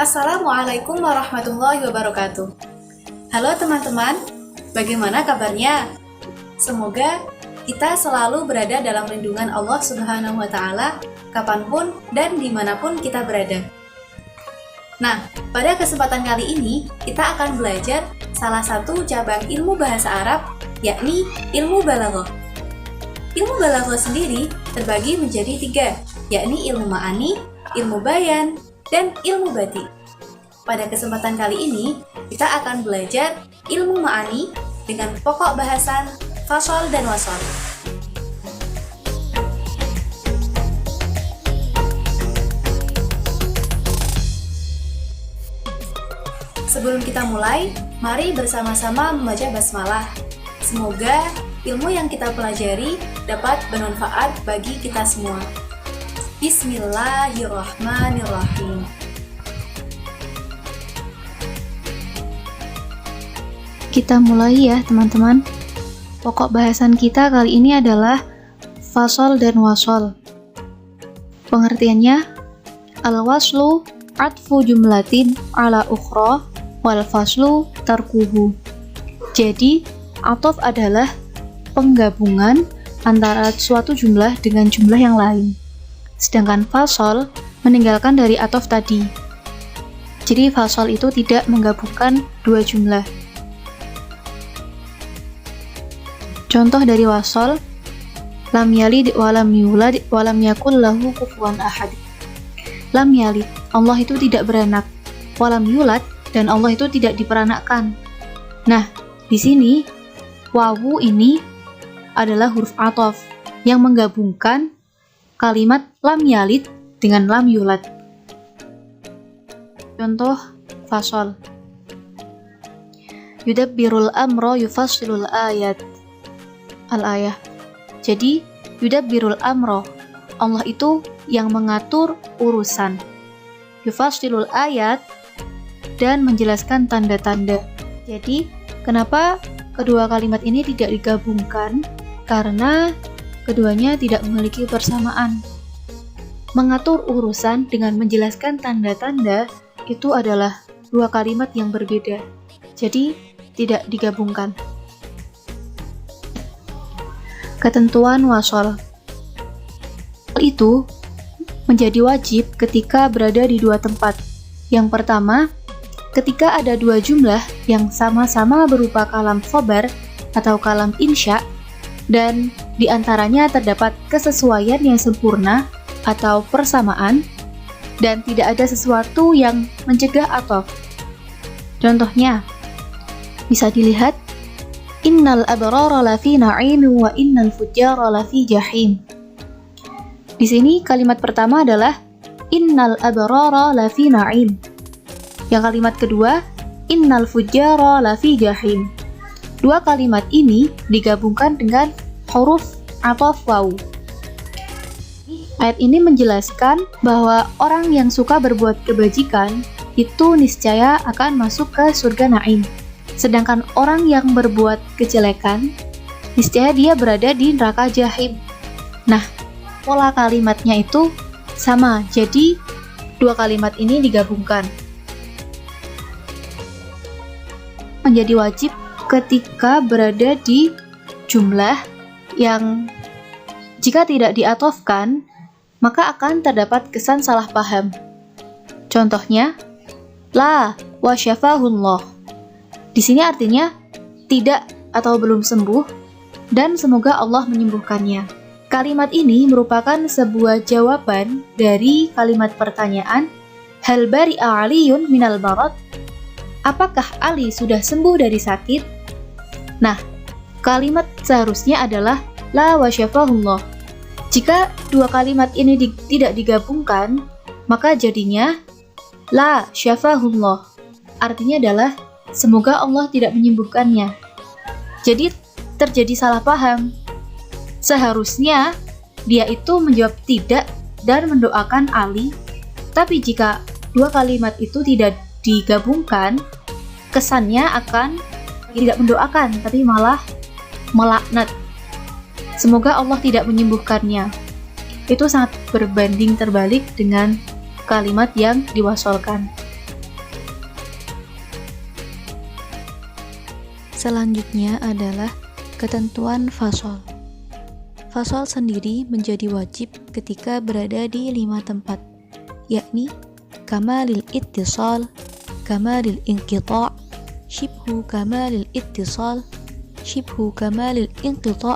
Assalamualaikum warahmatullahi wabarakatuh. Halo teman-teman, bagaimana kabarnya? Semoga kita selalu berada dalam lindungan Allah Subhanahu wa Ta'ala, kapanpun dan dimanapun kita berada. Nah, pada kesempatan kali ini kita akan belajar salah satu cabang ilmu bahasa Arab, yakni ilmu balaghah. Ilmu balaghah sendiri terbagi menjadi 3, yakni ilmu ma'ani, ilmu bayan, dan ilmu badi. Pada kesempatan kali ini, kita akan belajar ilmu ma'ani dengan pokok bahasan fasol dan wasol. Sebelum kita mulai, mari bersama-sama membaca basmalah. Semoga ilmu yang kita pelajari dapat bermanfaat bagi kita semua. Bismillahirrahmanirrahim. Kita mulai ya teman-teman. Pokok bahasan kita kali ini adalah fasol dan wasol. Pengertiannya, al-waslu atfu jumlatin ala ukhra wal faslu tarkuhu. Jadi, ataf adalah penggabungan antara suatu jumlah dengan jumlah yang lain. Sedangkan fasol meninggalkan dari ataf tadi. Jadi fasol itu tidak menggabungkan dua jumlah. Contoh dari wasol, lam yalid wa lam yulad wa lam yakul lahu kufuwan ahad. Lam yalid, Allah itu tidak beranak. Wa lam yulad, dan Allah itu tidak diperanakkan. Nah, di sini wawu ini adalah huruf ataf yang menggabungkan kalimat lam yalid dengan lam yulad. Contoh fasol, yudabbirul amro yufassilul ayat. Al-ayah. Jadi yudabbirul amro, Allah itu yang mengatur urusan. Yufassilul ayat, dan menjelaskan tanda-tanda. Jadi kenapa kedua kalimat ini tidak digabungkan? Karena keduanya tidak memiliki persamaan. Mengatur urusan dengan menjelaskan tanda-tanda itu adalah dua kalimat yang berbeda. Jadi, tidak digabungkan. Ketentuan wasol itu menjadi wajib ketika berada di dua tempat. Yang pertama, ketika ada dua jumlah yang sama-sama berupa kalam khobar atau kalam insya, dan di antaranya terdapat kesesuaian yang sempurna atau persamaan, dan tidak ada sesuatu yang mencegah ataf. Contohnya, bisa dilihat, innal abrara lafi na'im wa innal fujjara lafi jahim. Di sini kalimat pertama adalah innal abrara lafi na'im. Yang kalimat kedua, innal fujjara lafi jahim. Dua kalimat ini digabungkan dengan huruf ataf wawu. Ayat ini menjelaskan bahwa orang yang suka berbuat kebajikan itu niscaya akan masuk ke surga Naim. Sedangkan orang yang berbuat kejelekan, niscaya dia berada di neraka Jahim. Nah, pola kalimatnya itu sama, jadi dua kalimat ini digabungkan. Menjadi wajib ketika berada di jumlah yang jika tidak diatofkan, maka akan terdapat kesan salah paham. Contohnya, la wa syafahullah. Di sini artinya tidak atau belum sembuh dan semoga Allah menyembuhkannya. Kalimat ini merupakan sebuah jawaban dari kalimat pertanyaan, hal bari'a aliyun minal marad? Apakah Ali sudah sembuh dari sakit? Nah, kalimat seharusnya adalah la wa syafahullah. Jika dua kalimat ini tidak digabungkan, maka jadinya la syafahullah. Artinya adalah semoga Allah tidak menyembuhkannya. Jadi terjadi salah paham. Seharusnya dia itu menjawab tidak dan mendoakan Ali. Tapi jika dua kalimat itu tidak digabungkan, kesannya akan tidak mendoakan, tapi malah melaknat. Semoga Allah tidak menyembuhkannya. Itu sangat berbanding terbalik dengan kalimat yang diwasolkan. Selanjutnya adalah ketentuan fasol. Fasol sendiri menjadi wajib ketika berada di 5 tempat, yakni kamalil ittisal, kamalil inqita', shibhu kamalil ittisal, shibhu kamalil inqita',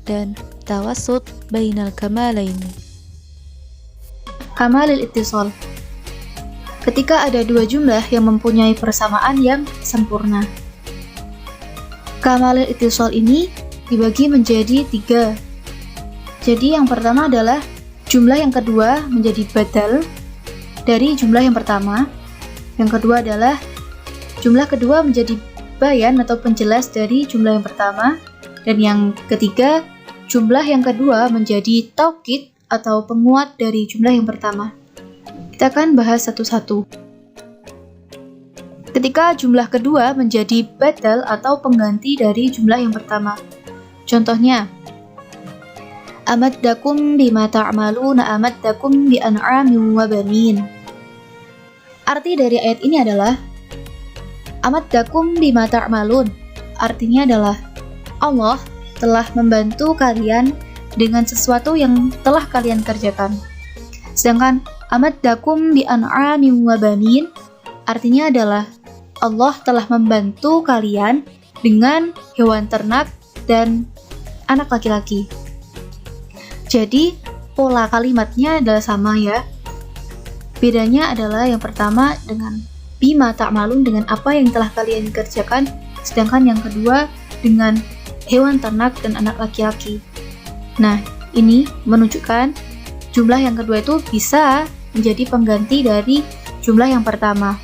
dan tawassut bainal kamalaini. Kamalil ittisal. Ketika ada dua jumlah yang mempunyai persamaan yang sempurna. Kamalil ittisal ini dibagi menjadi 3. Jadi yang pertama adalah jumlah yang kedua menjadi badal dari jumlah yang pertama. Yang kedua adalah jumlah kedua menjadi bayan atau penjelas dari jumlah yang pertama. Dan yang ketiga, jumlah yang kedua menjadi taukid atau penguat dari jumlah yang pertama. Kita akan bahas satu-satu. Ketika jumlah kedua menjadi badal atau pengganti dari jumlah yang pertama. Contohnya, amaddakum bima ta'maluna amaddakum bi an'amin wa banin. Arti dari ayat ini adalah amaddakum bima ta'malun. Artinya adalah Allah telah membantu kalian dengan sesuatu yang telah kalian kerjakan. Sedangkan amaddakum bi an'amin wa banin artinya adalah Allah telah membantu kalian dengan hewan ternak dan anak laki-laki. Jadi, pola kalimatnya adalah sama ya. Bedanya adalah yang pertama dengan bima ta'malun, dengan apa yang telah kalian kerjakan, sedangkan yang kedua dengan hewan ternak dan anak laki-laki. Nah, ini menunjukkan jumlah yang kedua itu bisa menjadi pengganti dari jumlah yang pertama.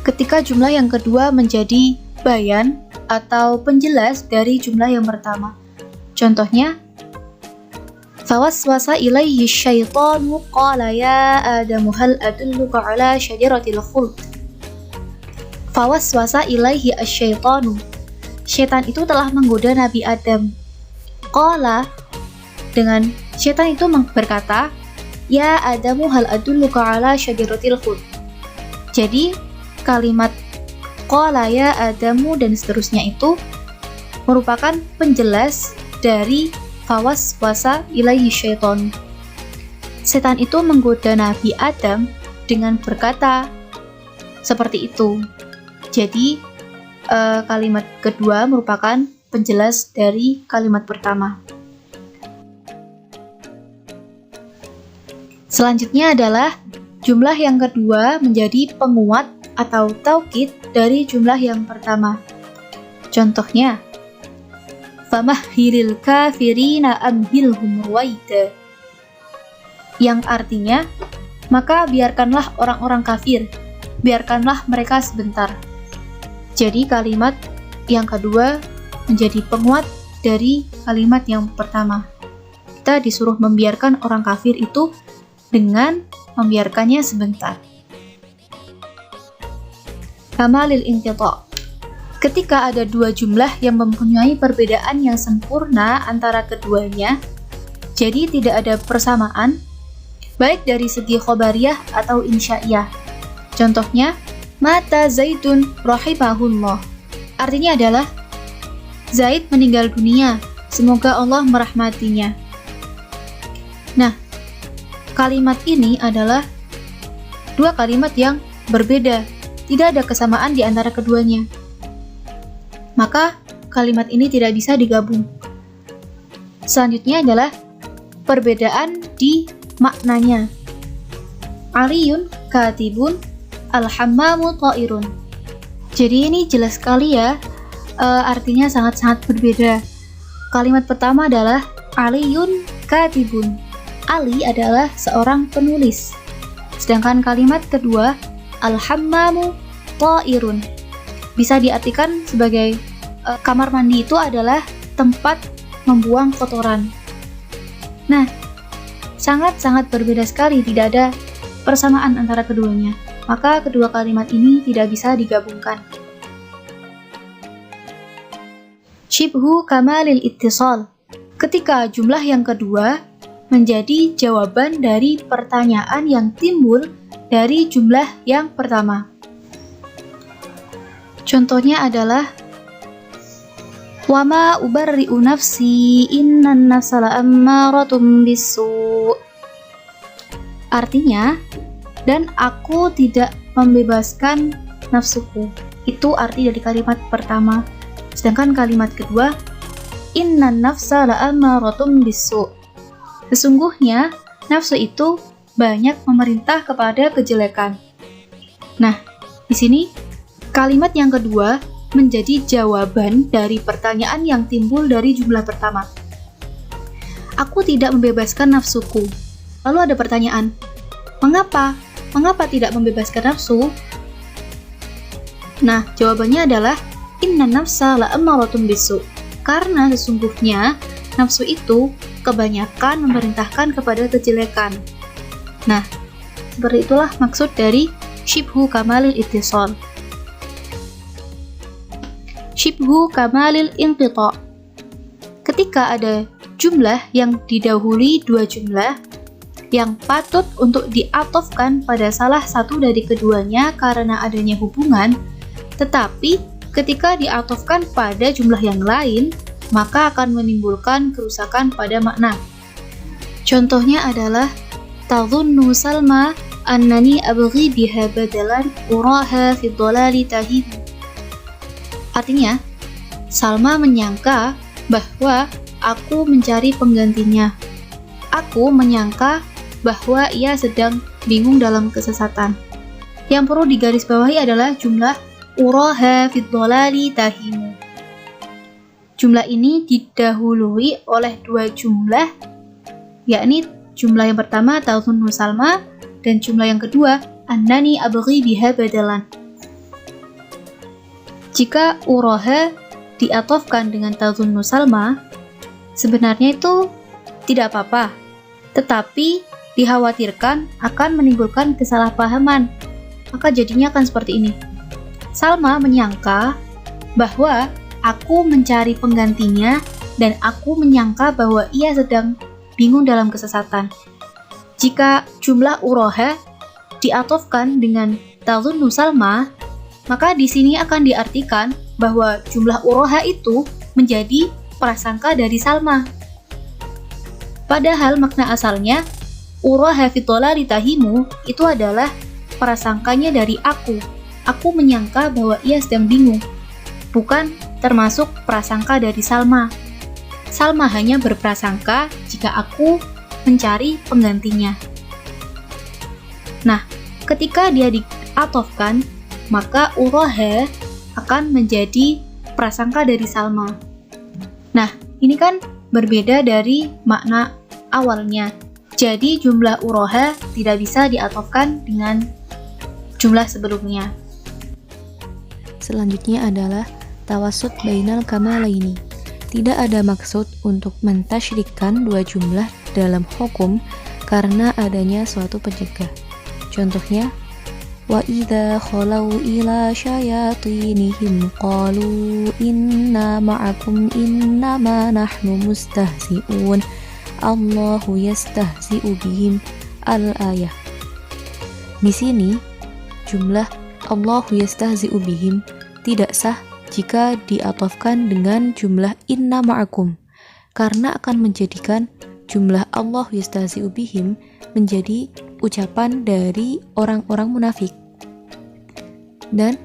Ketika jumlah yang kedua menjadi bayan atau penjelas dari jumlah yang pertama. Contohnya, fawaswasa ilaihi syaitanu qala ya Adamu hal adulluka ala syajaratil khuld. Fawaswasa ilaihi asyaitanu. Syaitan itu telah menggoda Nabi Adam. Qala, dengan syaitan itu berkata, ya Adamu hal adulluka ala syajaratil khuld. Jadi, kalimat qala ya Adamu dan seterusnya itu merupakan penjelas dari fawaswasa ilaihi syaiton. Setan itu menggoda Nabi Adam dengan berkata seperti itu. Jadi kalimat kedua merupakan penjelas dari kalimat pertama. Selanjutnya adalah jumlah yang kedua menjadi penguat atau taukid dari jumlah yang pertama. Contohnya, famahhilil kafirina amhilhum ruwaida. Yang artinya, maka biarkanlah orang-orang kafir, biarkanlah mereka sebentar. Jadi kalimat yang kedua menjadi penguat dari kalimat yang pertama. Kita disuruh membiarkan orang kafir itu dengan membiarkannya sebentar. Kamalil inqita'. Ketika ada dua jumlah yang mempunyai perbedaan yang sempurna antara keduanya, jadi tidak ada persamaan, baik dari segi khobariyah atau insya'iyah. Contohnya, mata Zaidun rahimahullah. Artinya adalah, Zaid meninggal dunia, semoga Allah merahmatinya. Nah, kalimat ini adalah dua kalimat yang berbeda. Tidak ada kesamaan di antara keduanya. Maka kalimat ini tidak bisa digabung. Selanjutnya adalah perbedaan di maknanya. Aliyun katibun, al-hammamu ta'irun. Jadi ini jelas sekali ya, artinya sangat-sangat berbeda. Kalimat pertama adalah Aliyun katibun. Ali adalah seorang penulis. Sedangkan kalimat kedua al-hammamu ta'irun bisa diartikan sebagai kamar mandi itu adalah tempat membuang kotoran. Nah, sangat-sangat berbeda sekali, tidak ada persamaan antara keduanya. Maka kedua kalimat ini tidak bisa digabungkan. Shibhu kamalil ittisal. Ketika jumlah yang kedua menjadi jawaban dari pertanyaan yang timbul dari jumlah yang pertama. Contohnya adalah wama ubarri'u nafsi innan nafsa la'ammaratun bisu'. Artinya, dan aku tidak membebaskan nafsuku. Itu arti dari kalimat pertama. Sedangkan kalimat kedua, innan nafsa la'ammaratun bisu'. Sesungguhnya nafsu itu banyak memerintah kepada kejelekan. Nah, di sini kalimat yang kedua menjadi jawaban dari pertanyaan yang timbul dari jumlah pertama. Aku tidak membebaskan nafsuku. Lalu ada pertanyaan, mengapa? Mengapa tidak membebaskan nafsu? Nah, jawabannya adalah inna nafsa la'ammaratun bisu'. Karena sesungguhnya nafsu itu kebanyakan memerintahkan kepada kejelekan. Nah, seperti itulah maksud dari syibhu kamalil ittisal. Syibhu kamalil inqita'. Ketika ada jumlah yang didahului dua jumlah yang patut untuk diatofkan pada salah satu dari keduanya karena adanya hubungan, tetapi ketika diatofkan pada jumlah yang lain, maka akan menimbulkan kerusakan pada makna. Contohnya adalah tadhunnu Salma annani abghi biha badalan uraha fi dhalali tahib. Artinya, Salma menyangka bahwa aku mencari penggantinya. Aku menyangka bahwa ia sedang bingung dalam kesesatan. Yang perlu digarisbawahi adalah jumlah uraha fi dhalali tahimu. Jumlah ini didahului oleh dua jumlah, yakni jumlah yang pertama tadhunnu Salma dan jumlah yang kedua annani abghi biha badalan. Jika uraha diatofkan dengan tadhunnu Salma, sebenarnya itu tidak apa-apa, tetapi dikhawatirkan akan menimbulkan kesalahpahaman. Maka jadinya akan seperti ini. Salma menyangka bahwa aku mencari penggantinya dan aku menyangka bahwa ia sedang bingung dalam kesesatan. Jika jumlah uraha diatofkan dengan tadhunnu Salma, maka di sini akan diartikan bahwa jumlah uraha itu menjadi prasangka dari Salma. Padahal makna asalnya uraha fi dhalali tahimu itu adalah prasangkanya dari aku. Aku menyangka bahwa ia sedang bingung, bukan termasuk prasangka dari Salma. Salma hanya berprasangka jika aku mencari penggantinya. Nah, ketika dia diatofkan, maka uraha akan menjadi prasangka dari Salma. Nah, ini kan berbeda dari makna awalnya. Jadi jumlah uraha tidak bisa diatofkan dengan jumlah sebelumnya. Selanjutnya adalah tawassut bainal kamalaini. Tidak ada maksud untuk mentasyrikkan dua jumlah dalam hukum karena adanya suatu pencegah. Contohnya, wa idza khalau ila syayatinihim qalu inna ma'akum innama nahnu mustahzi'un Allahu yastahzi'u bihim al-ayah. Di sini jumlah Allahu yastahzi'u bihim tidak sah jika diatofkan dengan jumlah inna ma'akum, karena akan menjadikan jumlah Allah yastahzi'u bihim menjadi ucapan dari orang-orang munafik. Dan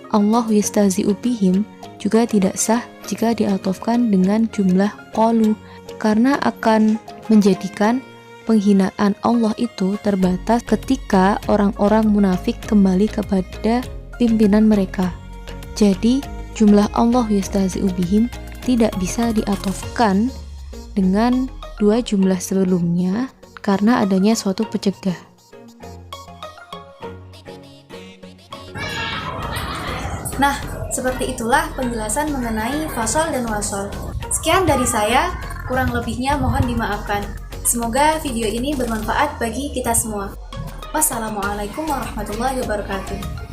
Allah yastahzi'u bihim juga tidak sah jika diatofkan dengan jumlah qalu, karena akan menjadikan penghinaan Allah itu terbatas ketika orang-orang munafik kembali kepada pimpinan mereka. Jadi jumlah Allah yastahzi'u bihim tidak bisa diatofkan dengan dua jumlah sebelumnya karena adanya suatu pencegah. Nah, seperti itulah penjelasan mengenai fasal dan wasal. Sekian dari saya, kurang lebihnya mohon dimaafkan. Semoga video ini bermanfaat bagi kita semua. Wassalamualaikum warahmatullahi wabarakatuh.